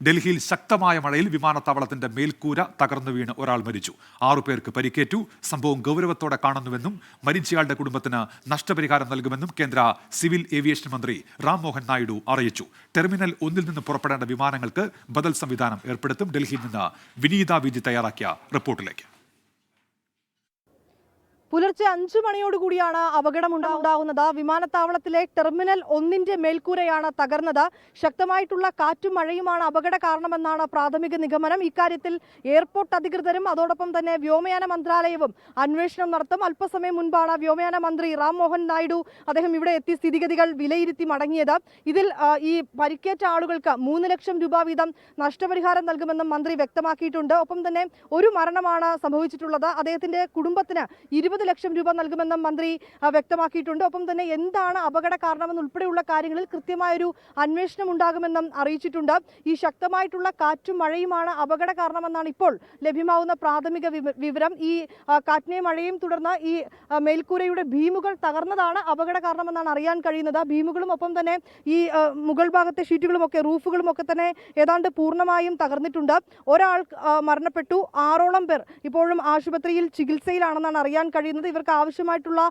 ഡൽഹിയിൽ ശക്തമായ മഴയിൽ വിമാനത്താവളത്തിന്റെ മേൽക്കൂര തകർന്നു വീണ് ഒരാൾ മരിച്ചു. 6 പേർക്ക് പരിക്കേറ്റു. സംഭവം ഗൗരവത്തോടെ കാണുന്നുവെന്നും മരിച്ചയാളുടെ കുടുംബത്തിന് നഷ്ടപരിഹാരം നൽകുമെന്നും കേന്ദ്ര സിവിൽ ഏവിയേഷൻ മന്ത്രി റാം മോഹൻ നായിഡു അറിയിച്ചു. ടെർമിനൽ 1 നിന്ന് പുറപ്പെടേണ്ട വിമാനങ്ങൾക്ക് ബദൽ സംവിധാനം ഏർപ്പെടുത്തും. ഡൽഹിയിൽ നിന്ന് വിനീത വിജി തയ്യാറാക്കിയ റിപ്പോർട്ടിലേക്ക്. പുലർച്ചെ 5 മണിയോടുകൂടിയാണ് അപകടമുണ്ടാകുന്നത്. വിമാനത്താവളത്തിലെ ടെർമിനൽ 1 മേൽക്കൂരയാണ് തകർന്നത്. ശക്തമായിട്ടുള്ള കാറ്റും മഴയുമാണ് അപകട കാരണമെന്നാണ് പ്രാഥമിക നിഗമനം. ഇക്കാര്യത്തിൽ എയർപോർട്ട് അധികൃതരും അതോടൊപ്പം തന്നെ വ്യോമയാന മന്ത്രാലയവും അന്വേഷണം നടത്തും. അല്പസമയം മുൻപാണ് വ്യോമയാന മന്ത്രി റാം മോഹൻ നായിഡു അദ്ദേഹം ഇവിടെ എത്തി സ്ഥിതിഗതികൾ വിലയിരുത്തി മടങ്ങിയത്. ഇതിൽ ഈ പരിക്കേറ്റ ആളുകൾക്ക് 3 ലക്ഷം രൂപ വീതം നഷ്ടപരിഹാരം നൽകുമെന്നും മന്ത്രി വ്യക്തമാക്കിയിട്ടുണ്ട്. ഒപ്പം തന്നെ ഒരു മരണമാണ് സംഭവിച്ചിട്ടുള്ളത്. അദ്ദേഹത്തിന്റെ കുടുംബത്തിന് 20 ലക്ഷം രൂപ നൽകുമെന്നും മന്ത്രി വ്യക്തമാക്കിയിട്ടുണ്ട്. ഒപ്പം തന്നെ എന്താണ് അപകട കാരണമെന്നുൾപ്പെടെയുള്ള കാര്യങ്ങളിൽ കൃത്യമായൊരു അന്വേഷണം ഉണ്ടാകുമെന്നും അറിയിച്ചിട്ടുണ്ട്. ഈ ശക്തമായിട്ടുള്ള കാറ്റും മഴയുമാണ് അപകട കാരണമെന്നാണ് ഇപ്പോൾ ലഭ്യമാവുന്ന പ്രാഥമിക വിവരം. ഈ കാറ്റിനെയും മഴയും തുടർന്ന് ഈ മേൽക്കൂരയുടെ ഭീമുകൾ തകർന്നതാണ് അപകട കാരണമെന്നാണ് അറിയാൻ കഴിയുന്നത്. ഭീമുകളും ഒപ്പം തന്നെ ഈ മുകൾ ഭാഗത്തെ ഷീറ്റുകളുമൊക്കെ റൂഫുകളുമൊക്കെ തന്നെ ഏതാണ്ട് പൂർണ്ണമായും തകർന്നിട്ടുണ്ട്. ഒരാൾ മരണപ്പെട്ടു. 6ഓളം പേർ ഇപ്പോഴും ആശുപത്രിയിൽ ചികിത്സയിലാണെന്നാണ് അറിയാൻ കഴിയുന്നത്. ഇവർക്ക് ആവശ്യമായിട്ടുള്ള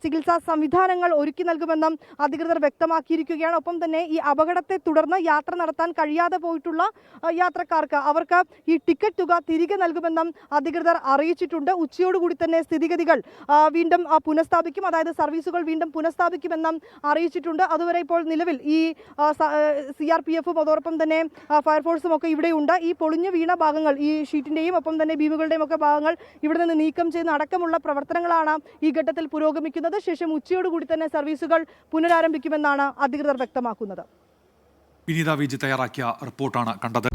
ചികിത്സാ സംവിധാനങ്ങൾ ഒരുക്കി നൽകുമെന്നും അധികൃതർ വ്യക്തമാക്കിയിരിക്കുകയാണ്. ഒപ്പം തന്നെ ഈ അപകടത്തെ തുടർന്ന് യാത്ര നടത്താൻ കഴിയാതെ പോയിട്ടുള്ള യാത്രക്കാർക്ക് അവർക്ക് ഈ ടിക്കറ്റ് തുക തിരികെ നൽകുമെന്നും അധികൃതർ അറിയിച്ചിട്ടുണ്ട്. ഉച്ചയോടുകൂടി തന്നെ സ്ഥിതിഗതികൾ വീണ്ടും പുനഃസ്ഥാപിക്കും, അതായത് സർവീസുകൾ വീണ്ടും പുനഃസ്ഥാപിക്കുമെന്നും അറിയിച്ചിട്ടുണ്ട്. അതുവരെ ഇപ്പോൾ നിലവിൽ ഈ CRPF-ഉം അതോടൊപ്പം തന്നെ ഫയർഫോഴ്സും ഒക്കെ ഇവിടെയുണ്ട്. ഈ പൊളിഞ്ഞു വീണ ഭാഗങ്ങൾ, ഈ ഷീറ്റിന്റെയും ഒപ്പം തന്നെ ഭീമുകളുടെയും ഒക്കെ ഭാഗങ്ങൾ ഇവിടെ നിന്ന് നീക്കം ചെയ്യുന്ന അടക്കമുള്ള പ്രവർത്തനങ്ങളാണ് ഈ ഘട്ടത്തിൽ പുരോഗമിക്കുന്നത്. ശേഷം ഉച്ചയോടുകൂടി തന്നെ സർവീസുകൾ പുനരാരംഭിക്കുമെന്നാണ് അധികൃതർ വ്യക്തമാക്കുന്നത്. വിനീത വിജി തയ്യാറാക്കിയ റിപ്പോർട്ടാണ് കണ്ടത്.